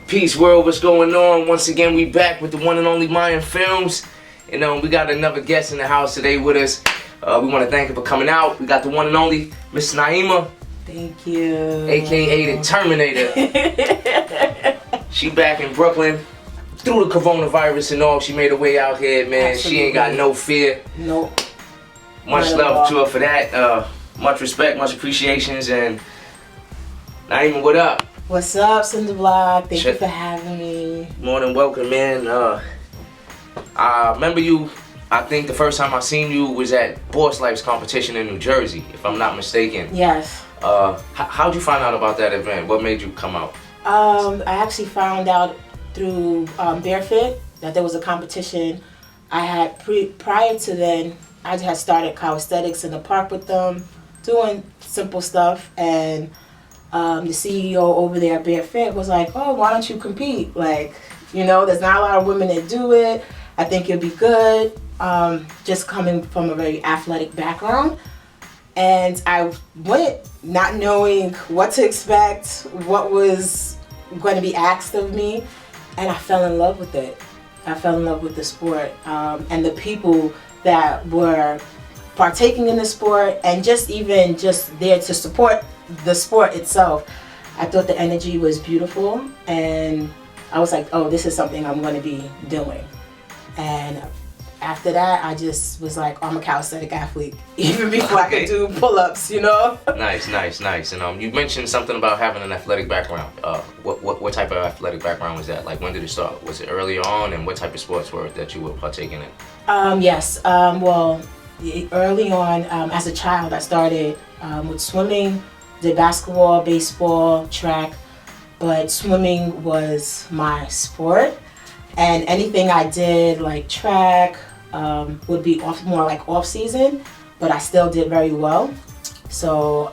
Peace world, what's going on? Once again, we back with the one and only Mayan Films. And we got another guest in the house today with us. We want to thank her for coming out. We got the one and only Miss Naima. Thank you. AKA the Terminator. She back in Brooklyn. Through the coronavirus and all, she made her way out here, man. Absolutely. She ain't got no fear. Nope. Much love to her for that. Much respect, much appreciations. And Naima, what up? What's up, Cinder Block? Thank you for having me. More than welcome, man. I remember you, I think the first time I seen you was at Boss Life's competition in New Jersey, if I'm not mistaken. Yes. How'd you find out about that event? What made you come out? I actually found out through Barefit that there was a competition. I had, prior to then, I had started Calisthenics in the park with them, doing simple stuff, and the CEO over there at Barefit was like, oh, why don't you compete? Like, you know, there's not a lot of women that do it. I think it'd be good. Just coming from a very athletic background. And I went not knowing what to expect, what was going to be asked of me, and I fell in love with it. I fell in love with the sport and the people that were partaking in the sport and just there to support the sport itself. I thought the energy was beautiful, and I was like, oh, this is something I'm going to be doing. And after that, I just was like, oh, I'm a calisthenic athlete, even before I could do pull-ups, you know? Nice. And you mentioned something about having an athletic background. What type of athletic background was that? Like, when did it start? Was it early on, and what type of sports were it that you were partaking in? Yes. Well, early on, as a child, I started with swimming, did basketball, baseball, track, but swimming was my sport. And anything I did, like track, would be more like off season, but I still did very well. So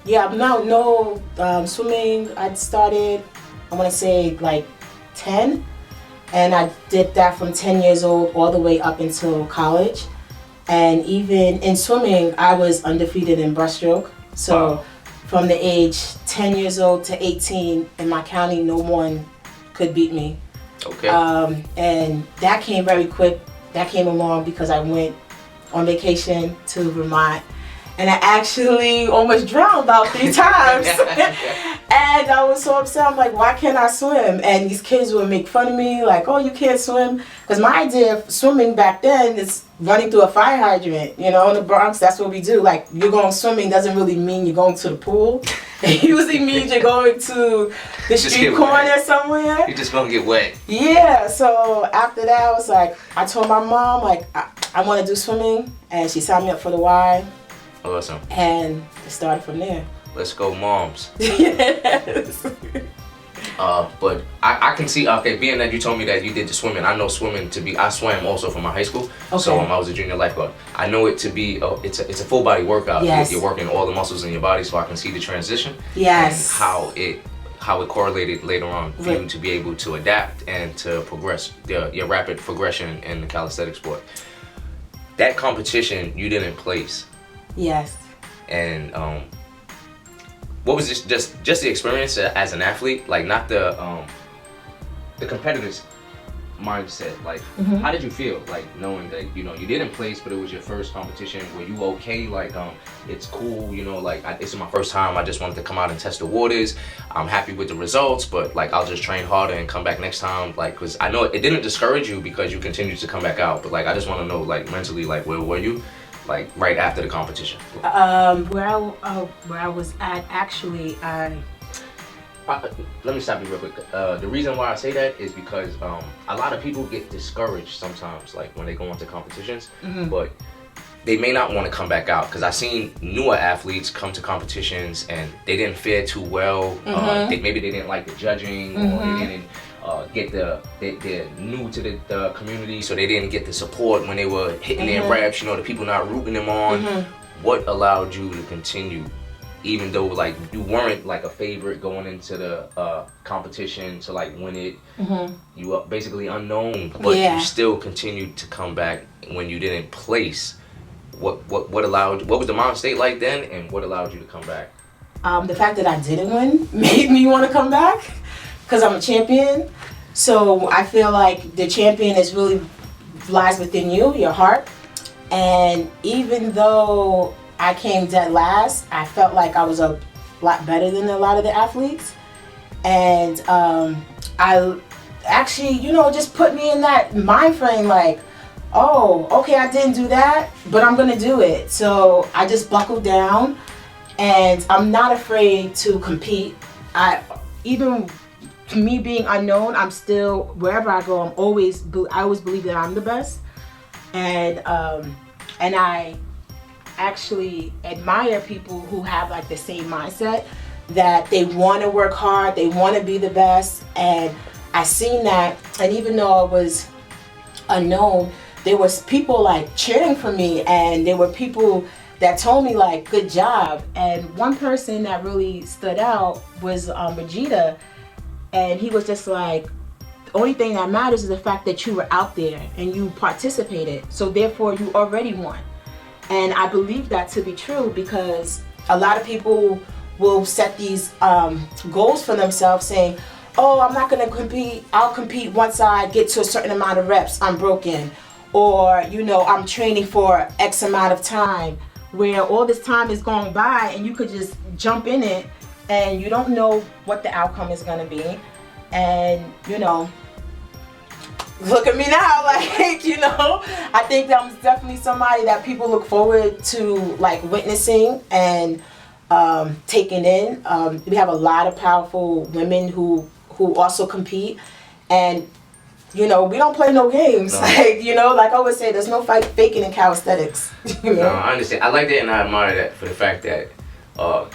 yeah, no swimming. I started, I want to say like 10, and I did that from 10 years old all the way up until college. And even in swimming, I was undefeated in breaststroke. So from the age 10 years old to 18 in my county, no one could beat me. Okay. And that came very quick. That came along because I went on vacation to Vermont, and I actually almost drowned about 3 times. And I was so upset. I'm like, why can't I swim? And these kids would make fun of me, like, oh, you can't swim. Because my idea of swimming back then is running through a fire hydrant. You know, in the Bronx, that's what we do. Like, you're going swimming doesn't really mean you're going to the pool. It usually means you're going to the street corner somewhere. You're just going to get wet. Yeah, so after that, I was like, I told my mom, like, I want to do swimming. And she signed me up for the Y. Awesome. And it started from there. Let's go, moms. Yes. But I can see, okay, being that you told me that you did the swimming, I know swimming to be, I swam also from my high school. Okay. So I was a junior lifeguard. I know it to be, it's a full body workout. Yes. You're working all the muscles in your body, so I can see the transition. Yes. And how it correlated later on for you to be able to adapt and to progress, your rapid progression in the calisthenics sport. That competition, you didn't place. Yes. And what was this, just the experience as an athlete, like not the competitor's mindset, like how did you feel, like knowing that, you know, you didn't place but it was your first competition? Were you okay, like it's cool, you know, like this is my first time, I just wanted to come out and test the waters, I'm happy with the results, but like I'll just train harder and come back next time, like, because I know it didn't discourage you because you continued to come back out, but like I just want to know, like mentally, like where were you, like right after the competition? Where I was at, actually, let me stop you real quick. The reason why I say that is because a lot of people get discouraged sometimes, like when they go into competitions, but they may not want to come back out, because I've seen newer athletes come to competitions and they didn't fare too well. Maybe they didn't like the judging, or they didn't they're new to the community, so they didn't get the support when they were hitting their reps, you know, the people not rooting them on. What allowed you to continue, even though like you weren't like a favorite going into the competition to like win it, you were basically unknown, but you still continued to come back when you didn't place? what was the mind state like then, and what allowed you to come back? The fact that I didn't win made me want to come back because I'm a champion. So I feel like the champion is really lies within you, your heart. And even though I came dead last, I felt like I was a lot better than a lot of the athletes. And I actually, you know, just put me in that mind frame like, oh, okay, I didn't do that, but I'm gonna do it. So I just buckled down, and I'm not afraid to compete. Even me being unknown, I'm still, wherever I go, I always believe that I'm the best. And I actually admire people who have like the same mindset, that they want to work hard, they want to be the best. And I seen that, and even though I was unknown, there was people like cheering for me, and there were people that told me like, good job. And one person that really stood out was Vegeta, and he was just like, the only thing that matters is the fact that you were out there and you participated, so therefore you already won. And I believe that to be true, because a lot of people will set these goals for themselves saying, oh, I'm not gonna compete, I'll compete once I get to a certain amount of reps, I'm broken. Or, you know, I'm training for X amount of time, where all this time is going by and you could just jump in it and you don't know what the outcome is gonna be. And, you know, look at me now, like, you know, I think I'm definitely somebody that people look forward to, like, witnessing and taking in. We have a lot of powerful women who also compete, and you know, we don't play no games. No. Like, you know, like I always say, there's no faking in calisthenics. You know? No, I understand. I like that, and I admire that for the fact that,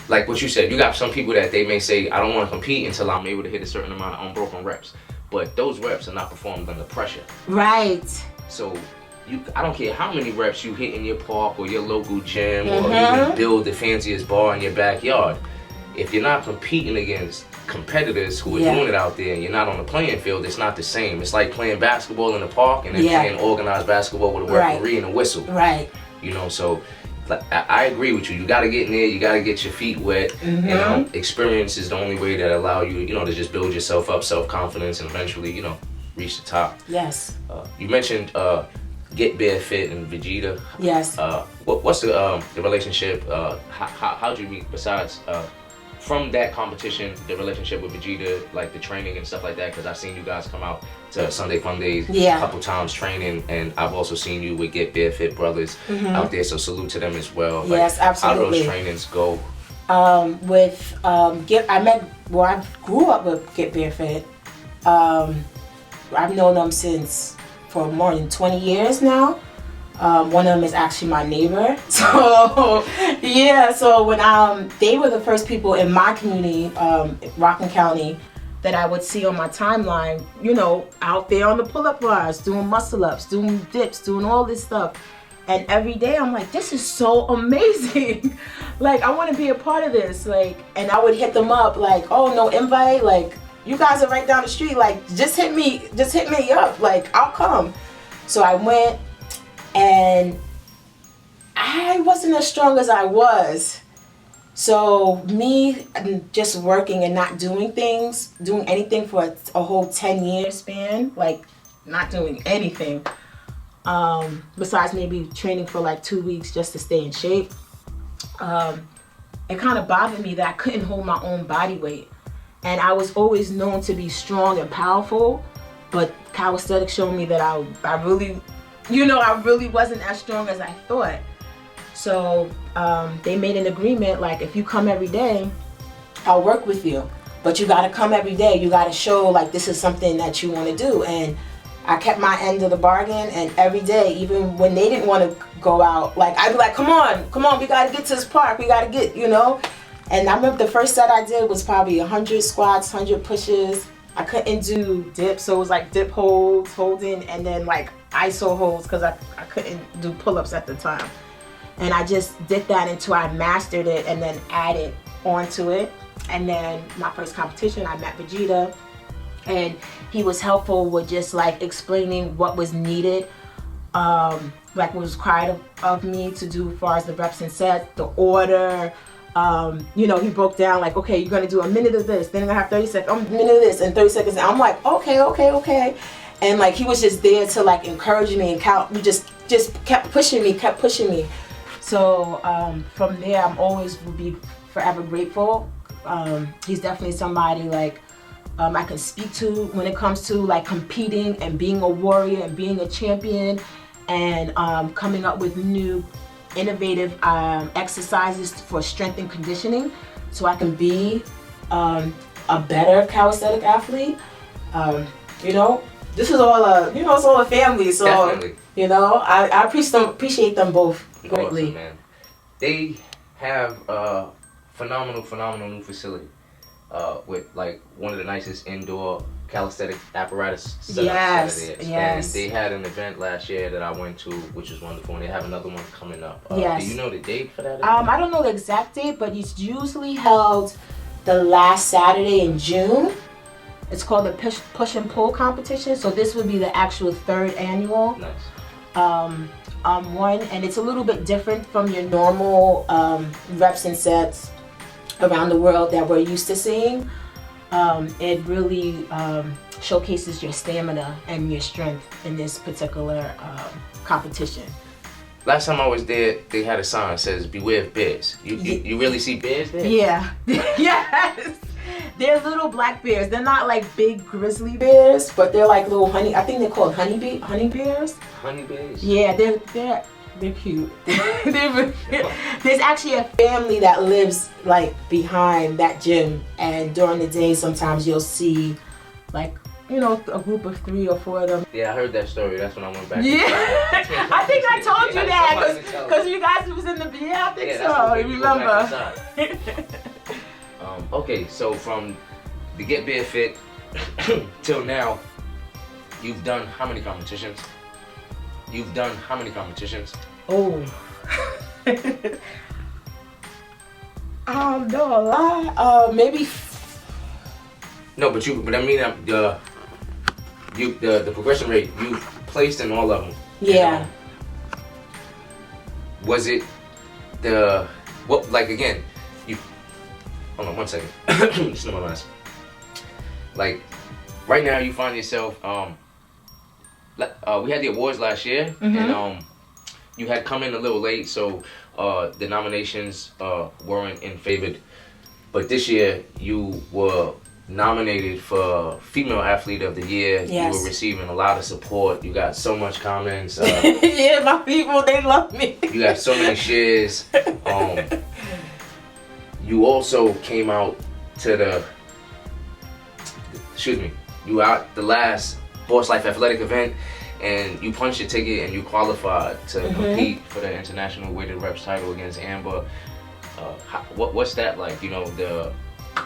like what you said, you got some people that they may say, I don't want to compete until I'm able to hit a certain amount of unbroken reps. But those reps are not performed under pressure. Right. So I don't care how many reps you hit in your park or your local gym, or even build the fanciest bar in your backyard. If you're not competing against competitors who are doing it out there and you're not on the playing field, it's not the same. It's like playing basketball in the park and then playing organized basketball with a referee and a whistle. Right. You know, so like, I agree with you. You got to get in there. You got to get your feet wet. You know, experience is the only way that allow you, you know, to just build yourself up, self-confidence, and eventually, you know, reach the top. Yes. You mentioned Get Bare Fit and Vegeta. Yes. What's the relationship? How'd you meet besides from that competition, the relationship with Vegeta, like the training and stuff like that? Because I've seen you guys come out to Sunday Fun Days a couple times training, and I've also seen you with Get Bare Fit brothers out there, so salute to them as well. Yes, like, absolutely. How do those trainings go? I grew up with Get Bare Fit. I've known them for more than 20 years now. One of them is actually my neighbor. So yeah, so when they were the first people in my community, Rockland County, that I would see on my timeline, you know, out there on the pull-up bars, doing muscle-ups, doing dips, doing all this stuff. And every day I'm like, this is so amazing. Like, I want to be a part of this. Like, and I would hit them up like, oh, no invite? Like, you guys are right down the street. Like, just hit me up. Like, I'll come. So I went, and I wasn't as strong as I was. So me just working and not doing anything for a whole 10-year span, like not doing anything, besides maybe training for like 2 weeks just to stay in shape, it kind of bothered me that I couldn't hold my own body weight. And I was always known to be strong and powerful, but calisthenics showed me that I really wasn't as strong as I thought. So they made an agreement, like, if you come every day, I'll work with you. But you gotta come every day. You gotta show like this is something that you wanna do. And I kept my end of the bargain, and every day, even when they didn't wanna go out, like I'd be like, come on, we gotta get to this park, we gotta get, you know? And I remember the first set I did was probably 100 squats, 100 pushes. I couldn't do dips, so it was like dip holds, holding, and then like ISO holds, because I couldn't do pull-ups at the time. And I just did that until I mastered it and then added onto it. And then my first competition, I met Vegeta, and he was helpful with just like explaining what was needed. like was required of me to do as far as the reps and sets, the order. You know, he broke down like, okay, you're gonna do a minute of this, then I'm gonna have 30 seconds, a minute of this, and 30 seconds. And I'm like, okay. And like he was just there to like encourage me and count. We just kept pushing me. So from there, I'm always will be forever grateful. He's definitely somebody like I can speak to when it comes to like competing and being a warrior and being a champion and coming up with new innovative exercises for strength and conditioning so I can be a better calisthenic athlete. You know, this is all it's all a family, so definitely. You know, I appreciate them both greatly. Awesome, man. They have a phenomenal new facility with like one of the nicest indoor calisthenic apparatus setups yes. And they had an event last year that I went to, which was wonderful, and they have another one coming up. Yes. Do you know the date for that? I don't know the exact date, but it's usually held the last Saturday in June. It's called the push and pull competition. So this would be the actual 3rd annual. Nice. One, and it's a little bit different from your normal reps and sets around the world that we're used to seeing. It really showcases your stamina and your strength in this particular competition. Last time I was there, they had a sign that says "Beware of bears." You really see bears there? Yeah. Yes. They're little black bears. They're not like big grizzly bears, but they're like little I think they're called honey bears. Honey bears? Yeah, they're cute. There's actually a family that lives like behind that gym, and during the day sometimes you'll see like, you know, a group of 3 or 4 of them. Yeah, I heard that story. That's when I went back. Yeah, I think I told you that because you guys was in the I think so. I remember. Okay, so from the Get Bare Fit till now, you've done how many competitions? Oh. No, a lot. Maybe. No, but I mean the progression rate you've placed in all of them. Yeah. Was it like again? Hold on 1 second. Just know my last. Like right now, you find yourself. We had the awards last year, and you had come in a little late, so the nominations weren't in favor. But this year, you were nominated for Female Athlete of the Year. Yes. You were receiving a lot of support. You got so much comments. Yeah, my people, they love me. You got so many shares. You also came out to you were out the last Boss Life Athletic event, and you punched your ticket and you qualified to compete for the international weighted reps title against Amber. What's that like? You know,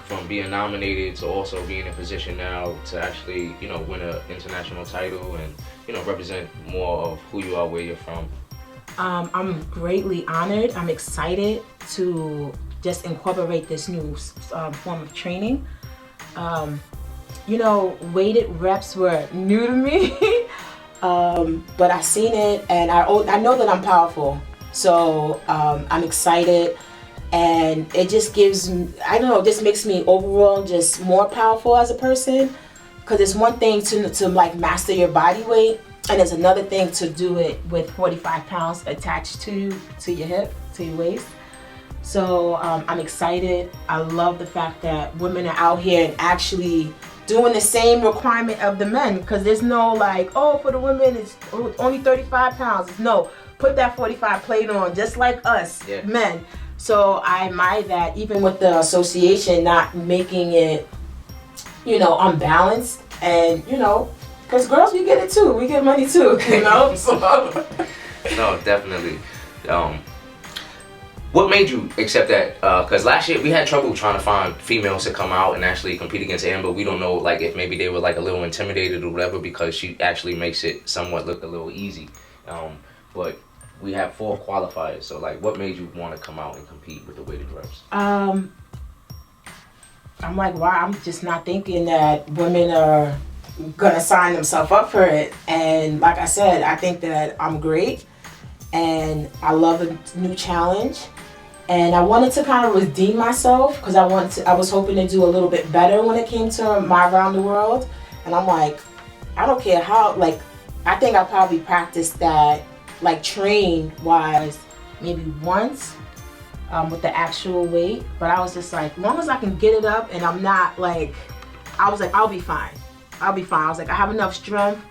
from being nominated to also being in position now to actually, you know, win an international title and, you know, represent more of who you are, where you're from. I'm greatly honored. I'm excited to just incorporate this new form of training. You know, weighted reps were new to me, but I seen it and I know that I'm powerful. So I'm excited, and it just gives, I don't know, it just makes me overall just more powerful as a person. Because it's one thing to like master your body weight, and it's another thing to do it with 45 pounds attached to your hip, to your waist. So I'm excited. I love the fact that women are out here and actually doing the same requirement of the men, because there's no like, oh, for the women it's only 35 pounds. No, put that 45 plate on just like us men. So I admire that, even with the association not making it, you know, unbalanced. And, you know, because girls, we get it too. We get money too, you know? So. No, definitely. What made you accept that? Because last year we had trouble trying to find females to come out and actually compete against Amber. We don't know, like, if maybe they were like a little intimidated or whatever, because she actually makes it somewhat look a little easy. But we have 4 qualifiers. So, like, what made you want to come out and compete with the weighted reps? I'm like, wow, I'm just not thinking that women are gonna sign themselves up for it. And like I said, I think that I'm great. and I love a new challenge. And I wanted to kind of redeem myself because I was hoping to do a little bit better when it came to my around the world. And I'm like, I don't care how, like, I think I probably practiced that, like, train wise, maybe once with the actual weight. But I was just like, as long as I can get it up and I'm not like, I was like, I'll be fine. I was like, I have enough strength.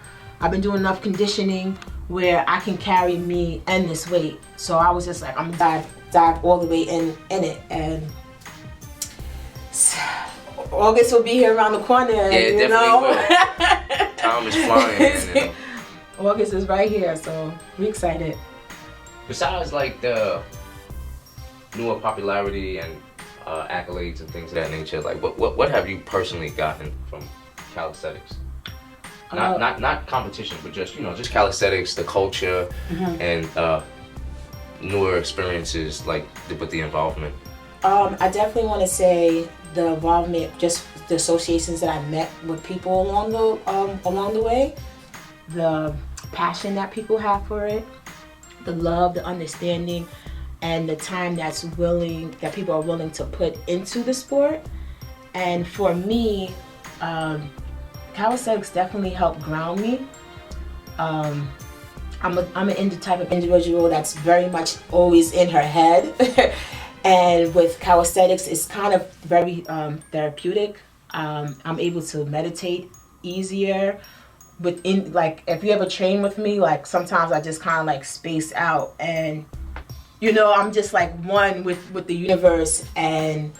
I've been doing enough conditioning where I can carry me and this weight. So I was just like, I'm gonna dive all the way in it. And August will be here around the corner. Yeah, you definitely know? will. Time is flying. You know. August is right here, so we're excited. Besides, like, the newer popularity and accolades and things of that nature, like, what have you personally gotten from calisthenics? Not competition, but just, you know, just calisthenics, the culture, and newer experiences, like, with the involvement. I definitely want to say the involvement, just the associations that I met with people along the way, the passion that people have for it, the love, the understanding, and the time that people are willing to put into the sport. And for me, calisthenics definitely helped ground me. I'm an type of individual that's very much always in her head. And with calisthenics, it's kind of very therapeutic. I'm able to meditate easier. Like, if you ever train with me, like, sometimes I just kind of like space out, and, you know, I'm just like one with the universe, and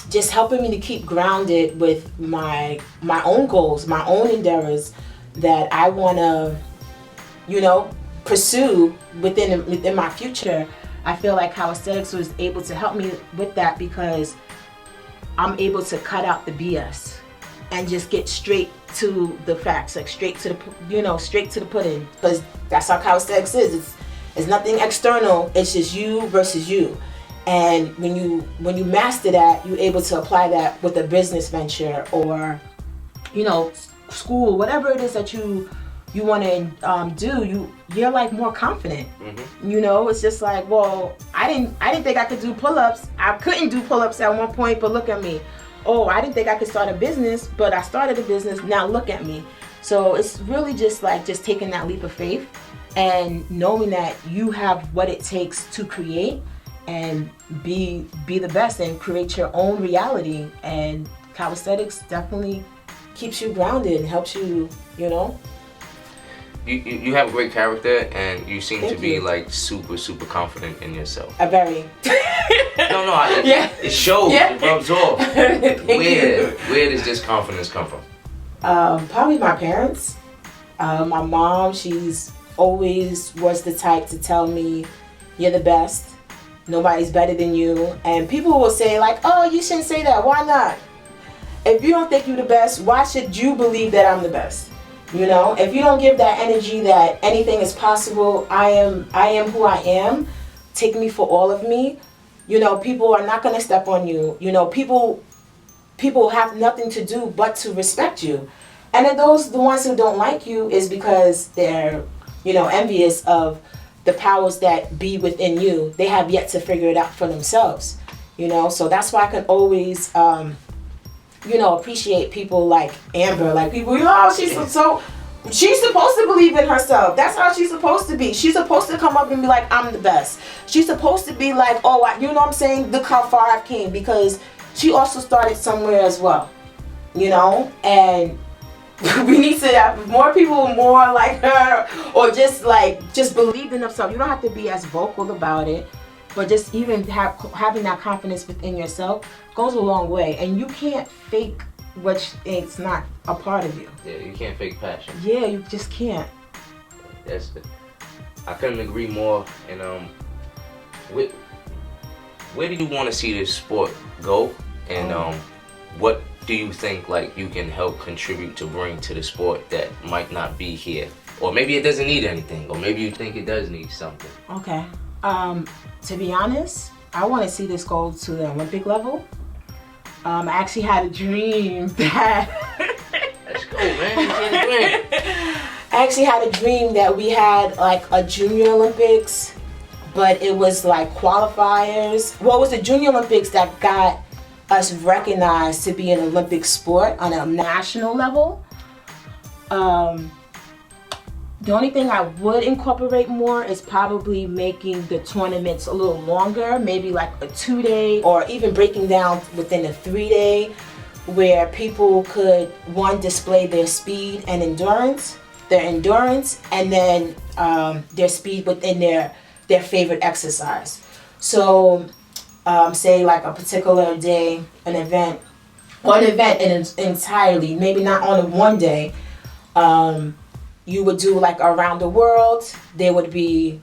just helping me to keep grounded with my own goals, my own endeavors that I want to, you know, pursue within my future. I feel like calisthenics was able to help me with that because I'm able to cut out the BS and just get straight to the facts, like straight to the pudding, because that's how calisthenics is. It's nothing external. It's just you versus you. And when you master that, you're able to apply that with a business venture or, you know, school, whatever it is that you want to do. You're like more confident. You know, it's just like, well, I didn't think I could do pull-ups. I couldn't do pull-ups at one point, but look at me. Oh, I didn't think I could start a business, but I started a business. Now look at me. So it's really just taking that leap of faith and knowing that you have what it takes to create and be the best and create your own reality. And calisthenics definitely keeps you grounded and helps you, you know. You have a great character, and you seem to be like super confident in yourself. A very. It shows. Yeah. It rubs off. Where does this confidence come from? Probably my parents. My mom, she's always was the type to tell me, "You're the best. Nobody's better than you." And people will say like, "Oh, you shouldn't say that. Why not? If you don't think you're the best, why should you believe that I'm the best?" You know, if you don't give that energy that anything is possible, I am who I am, take me for all of me, you know, people are not going to step on you. You know, people have nothing to do but to respect you. And then the ones who don't like you is because they're, you know, envious of the powers that be within you. They have yet to figure it out for themselves, you know. So that's why I can always you know, appreciate people like Amber, like people, you know, she's supposed to believe in herself. That's how she's supposed to be. She's supposed to come up and be like, I'm the best. She's supposed to be like, oh, you know what I'm saying? Look how far I've came, because she also started somewhere as well, you know? And we need to have more people more like her, or just believe in themselves. You don't have to be as vocal about it, but just even having that confidence within yourself goes a long way. And you can't fake it's not a part of you. Yeah, you can't fake passion. Yeah, you just can't. I couldn't agree more. And where do you want to see this sport go? And what do you think like you can help contribute to bring to the sport that might not be here? Or maybe it doesn't need anything, or maybe you think it does need something. Okay. To be honest, I want to see this go to the Olympic level. I actually had a dream that... Let's go, man. I actually had a dream that we had like a Junior Olympics, but it was like qualifiers. Well, it was the Junior Olympics that got us recognized to be an Olympic sport on a national level. The only thing I would incorporate more is probably making the tournaments a little longer, maybe like a 2-day, or even breaking down within a 3-day, where people could, one, display their speed and endurance, and then their speed within their favorite exercise. So say like a particular day, an event entirely, maybe not on a one day, you would do like around the world. There would be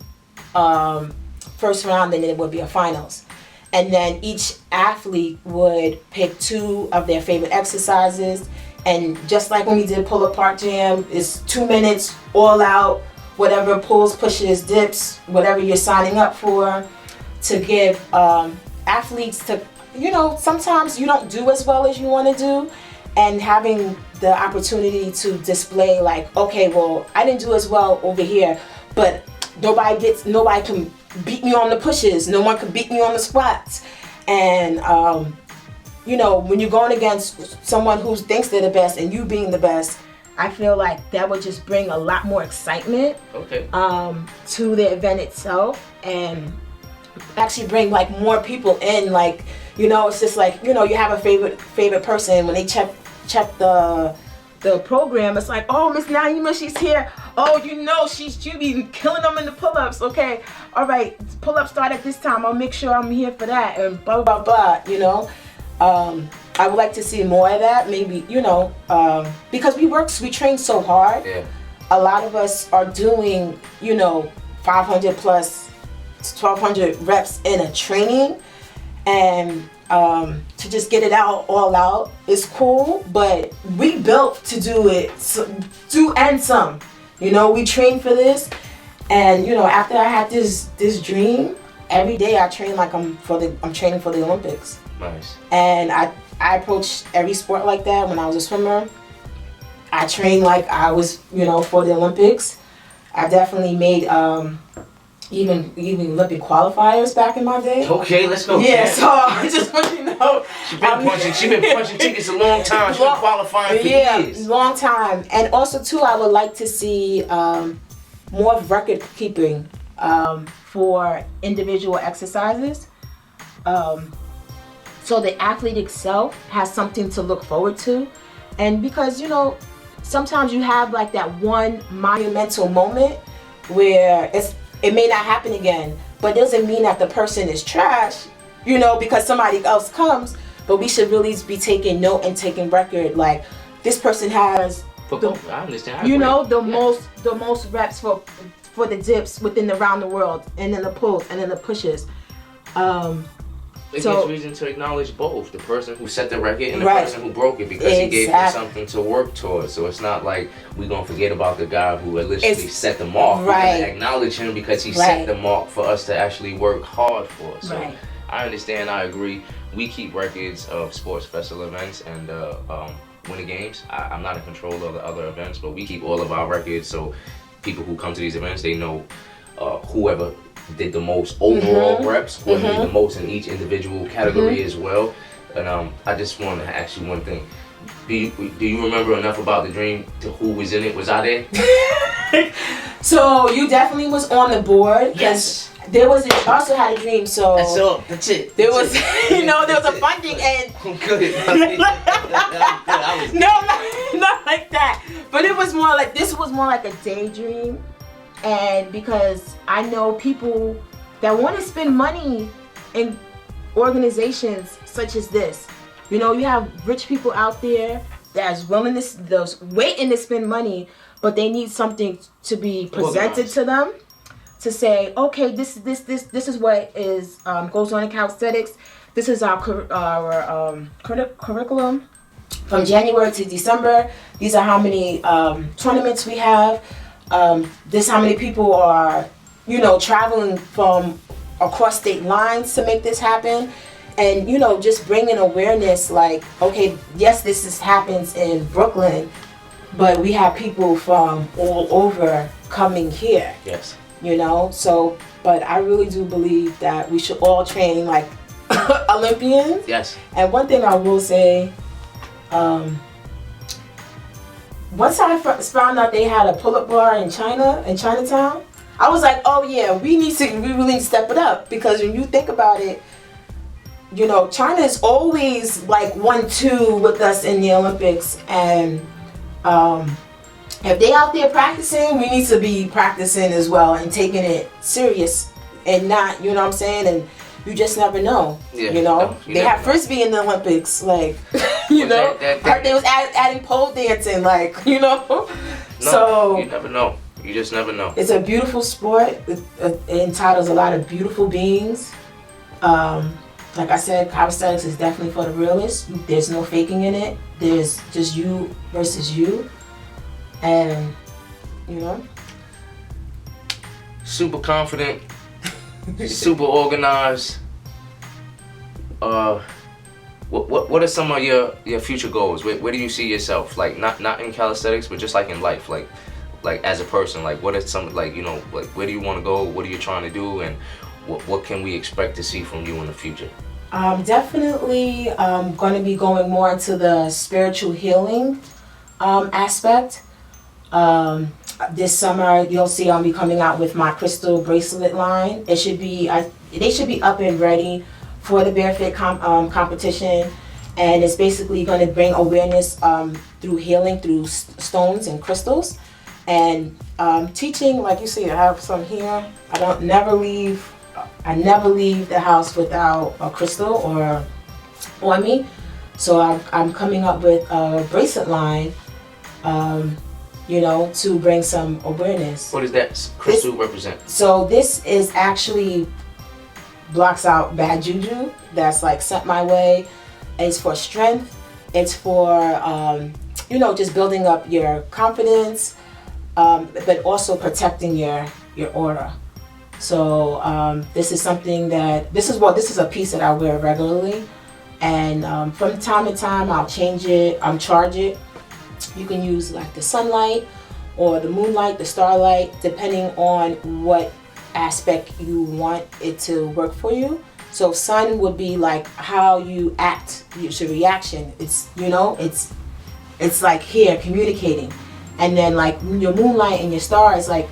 first round, and then it would be a finals. And then each athlete would pick 2 of their favorite exercises. And just like when we did pull-up park jam, it's 2 minutes, all out, whatever pulls, pushes, dips, whatever you're signing up for, to give athletes to, sometimes you don't do as well as you want to do, and having the opportunity to display like, okay, well, I didn't do as well over here, but nobody can beat me on the pushes, no one can beat me on the squats. And when you're going against someone who thinks they're the best and you being the best, I feel like that would just bring a lot more excitement to the event itself, and actually bring like more people in. Like, it's just like, you have a favorite person. When they check the program, it's like, oh, Miss Naima, she's here. Oh, she be killing them in the pull-ups. Okay, all right, pull-ups start at this time. I'll make sure I'm here for that, and blah blah blah. I would like to see more of that. Maybe because we train so hard. Yeah. A lot of us are doing 500 plus 1,200 reps in a training, and to just get it all out is cool, but we built to do it, do and some. We train for this, and after I had this dream, every day I train like I'm training for the Olympics. Nice. And I approached every sport like that. When I was a swimmer, I trained like I was for the Olympics. I definitely made even Olympic qualifiers back in my day. Okay, let's go. Yeah, so I just want you to know. She been punching tickets a long time. She's been qualifying for years. Long time. And also too, I would like to see more record keeping for individual exercises. So the athlete itself has something to look forward to. And because, sometimes you have like that one monumental moment where it may not happen again, but doesn't mean that the person is trash, because somebody else comes. But we should really be taking note and taking record, like this person has I understand. the most reps for the dips within the round the world, and then the pulls, and then the pushes. It gives reason to acknowledge both the person who set the record and the person who broke it, because he gave him something to work towards. So it's not like we're going to forget about the guy who literally set the mark. We're going to acknowledge him because he set the mark for us to actually work hard for. So I understand, I agree. We keep records of sports special events and winter games. I'm not in control of the other events, but we keep all of our records, so people who come to these events, they know whoever did the most overall reps, who did the most in each individual category as well. And I just want to ask you one thing. Do you remember enough about the dream to who was in it? Was I there? So you definitely was on the board. Yes. There was also had a dream, so that's all. That's it. There was there was a funding and good. not like that. But it was more like, this was more like a daydream. And because I know people that want to spend money in organizations such as this. You have rich people out there that's waiting to spend money, but they need something to be presented to them to say, okay, this is what is goes on in calisthenics. This is our curriculum from January to December. These are how many tournaments we have. This how many people are, traveling from across state lines to make this happen. And, just bringing awareness like, okay, yes, happens in Brooklyn, but we have people from all over coming here. Yes. You know, so, but I really do believe that we should all train like Olympians. Yes. And one thing I will say, once I found out they had a pull-up bar in Chinatown, I was like, oh yeah, we really need to step it up, because when you think about it, you know, China is always like 1-2 with us in the Olympics, and if they out there practicing, we need to be practicing as well and taking it serious, and not, you know what I'm saying, and you just never know. Yeah, you know, no, they have frisbee in the Olympics, like, you know, heard they was adding pole dancing, like, you know. No, so you never know. You just never know. It's a beautiful sport. It entitles a lot of beautiful beings. Like I said, calisthenics is definitely for the realists. There's no faking in it. There's just you versus you. And, you know. Super confident, super organized. What are some of your future goals? Where do you see yourself? Like not in calisthenics, but just like in life, like as a person. Like what are some, like, you know, like where do you want to go? What are you trying to do? And what can we expect to see from you in the future? Definitely going to be going more into the spiritual healing aspect. This summer you'll see I'll be coming out with my crystal bracelet line. It should be they should be up and ready for the barefoot competition, and it's basically going to bring awareness through healing through stones and crystals, and teaching, like you see, I have some here. I never leave the house without a crystal or on me. So I'm coming up with a bracelet line, you know, to bring some awareness. What does that crystal represent? So this is actually blocks out bad juju that's like sent my way. It's for strength. It's for you know, just building up your confidence, but also protecting your aura. So this is something that this is a piece that I wear regularly, and from time to time I'll change it, charge it. You can use like the sunlight or the moonlight, the starlight, depending on what aspect you want it to work for you. So sun would be like how you act, your reaction. It's, you know, it's like here communicating, and then like your moonlight and your star is like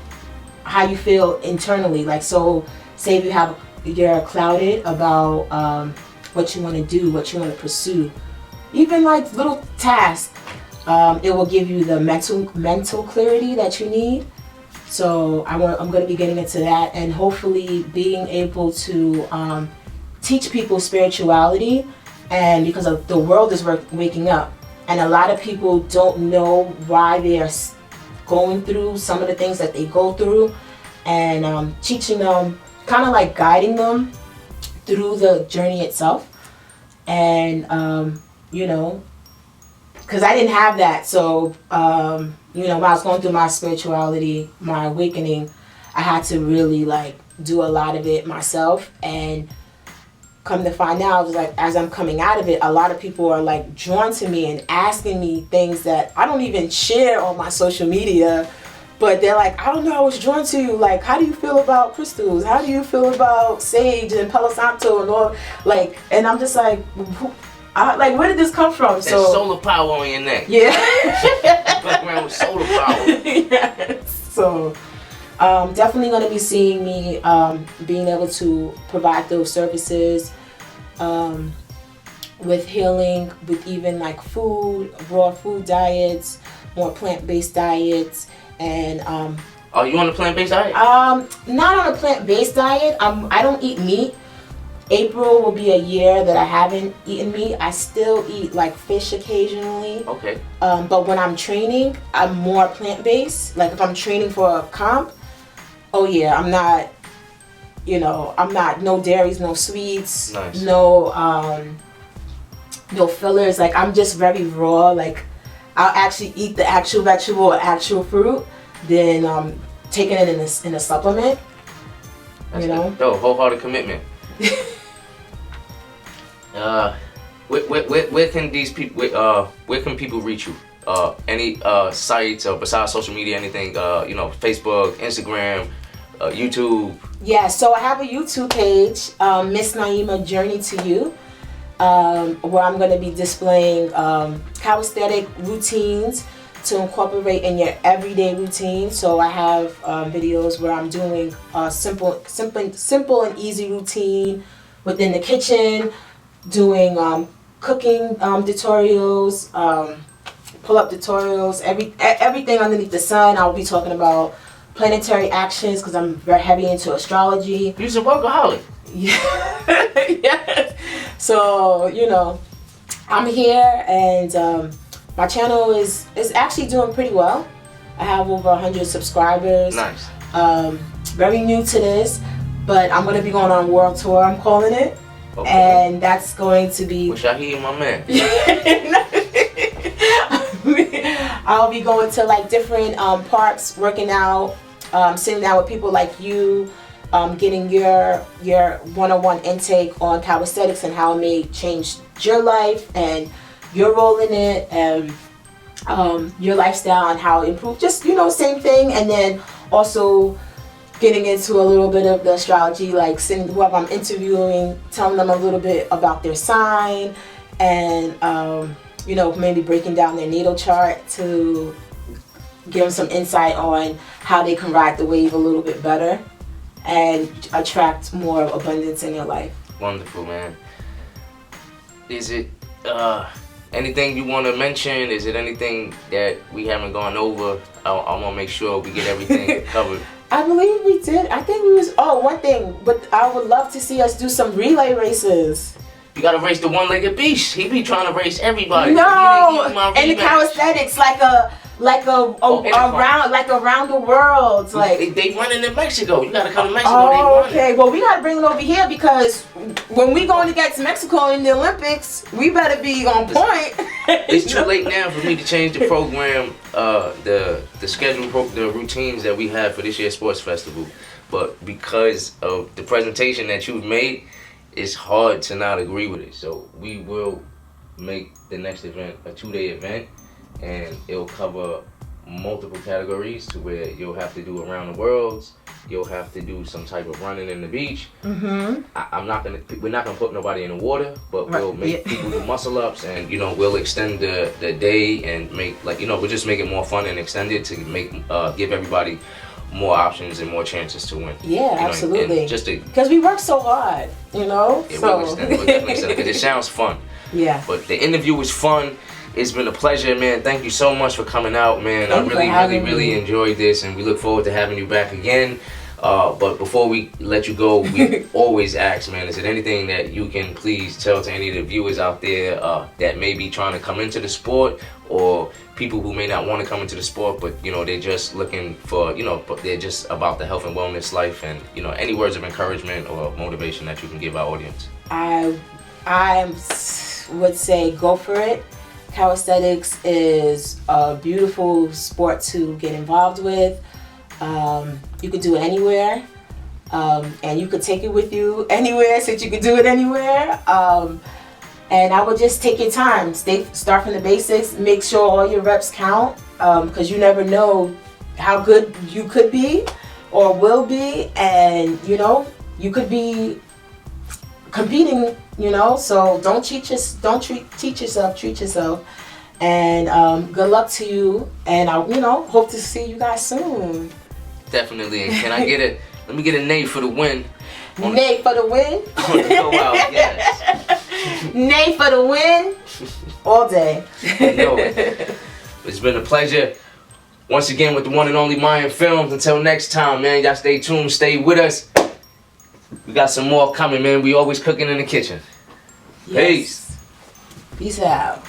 how you feel internally. Like, so say if you're clouded about what you want to do, what you want to pursue, even like little tasks, it will give you the mental clarity that you need. So I'm going to be getting into that, and hopefully being able to teach people spirituality, and because the world is waking up, and a lot of people don't know why they are going through some of the things that they go through, and teaching them, kind of like guiding them through the journey itself. And you know, because I didn't have that, so you know, when I was going through my spirituality, my awakening, I had to really like do a lot of it myself. And come to find out, like as I'm coming out of it, a lot of people are like drawn to me and asking me things that I don't even share on my social media, but they're like, I don't know, I was drawn to you. Like, how do you feel about crystals? How do you feel about sage and Palo Santo and all? Like, and I'm just like, like, where did this come from? That solar power on your neck. Yeah. Walk around with solar power. Yes. So, definitely going to be seeing me being able to provide those services with healing, with even like food, raw food diets, more plant-based diets, and are you on a plant-based diet? not on a plant-based diet. I don't eat meat. April will be a year that I haven't eaten meat. I still eat like fish occasionally. Okay. But when I'm training, I'm more plant-based. Like if I'm training for a comp, oh yeah, I'm not, you know, no dairies, no sweets, nice. No fillers. Like I'm just very raw. Like I'll actually eat the actual vegetable or actual fruit, then taking it in a supplement. That's you know? Yo, wholehearted commitment. Where can these people? Where can people reach you? any sites besides social media, anything, Facebook, Instagram, YouTube? Yeah, so I have a YouTube page, Miss Naima Journey to You, where I'm going to be displaying calisthenic routines to incorporate in your everyday routine. So I have videos where I'm doing simple and easy routine within the kitchen, doing cooking tutorials, pull-up tutorials, everything underneath the sun. I'll be talking about planetary actions because I'm very heavy into astrology. You're a workaholic. Yeah. Yes. So, I'm here, and my channel is actually doing pretty well. I have over 100 subscribers. Nice. Very new to this, but I'm going to be going on a world tour, I'm calling it. Okay. And that's going to be... Wish I hear my man. I'll be going to like different parks, working out, sitting down with people like you, getting your one-on-one intake on calisthenics and how it may change your life and your role in it, and your lifestyle and how it improved. Just, same thing. And then also getting into a little bit of the astrology, like sitting whoever I'm interviewing, telling them a little bit about their sign, and maybe breaking down their natal chart to give them some insight on how they can ride the wave a little bit better and attract more abundance in their life. Wonderful, man. Is it anything you want to mention? Is it anything that we haven't gone over? I want to make sure we get everything covered. I believe we did. I think we was... Oh, one thing. But I would love to see us do some relay races. You gotta race the one-legged beast. He be trying to race everybody. No, and the calisthenics around the world. Like they running in Mexico. You gotta come to Mexico. Oh, okay. Well, we gotta bring it over here because when we going against Mexico in the Olympics, we better be on point. It's too late now for me to change the program, the schedule, the routines that we have for this year's sports festival. But because of the presentation that you've made, it's hard to not agree with it. So we will make the next event a 2-day event, and it'll cover multiple categories to where you'll have to do around the worlds, you'll have to do some type of running in the beach. Mm-hmm. We're not gonna put nobody in the water, but we'll make people do muscle ups, and we'll extend the day and make we'll just make it more fun and extend it to make give everybody more options and more chances to win. Yeah, absolutely. And just because we work so hard, It will definitely extend because it sounds fun. Yeah. But the interview was fun. It's been a pleasure, man. Thank you so much for coming out, man. I really enjoyed this, and we look forward to having you back again. But before we let you go, we always ask, man, is there anything that you can please tell to any of the viewers out there that may be trying to come into the sport, or people who may not want to come into the sport, but they're just looking for, but they're just about the health and wellness life, and any words of encouragement or motivation that you can give our audience? I would say go for it. Calisthenics is a beautiful sport to get involved with. You could do it anywhere, and you could take it with you anywhere, since you could do it anywhere. And I would just take your time. Start from the basics. Make sure all your reps count, because you never know how good you could be or will be, and you could be competing. So don't cheat yourself. Treat yourself. And good luck to you. And I hope to see you guys soon. Definitely. And can I let me get a nay for the win. Nay for the win? On the go out, yes. Nay for the win? All day. It's been a pleasure. Once again with the one and only Mayan Films. Until next time, man, y'all stay tuned, stay with us. We got some more coming, man. We always cooking in the kitchen. Yes. Peace. Peace out.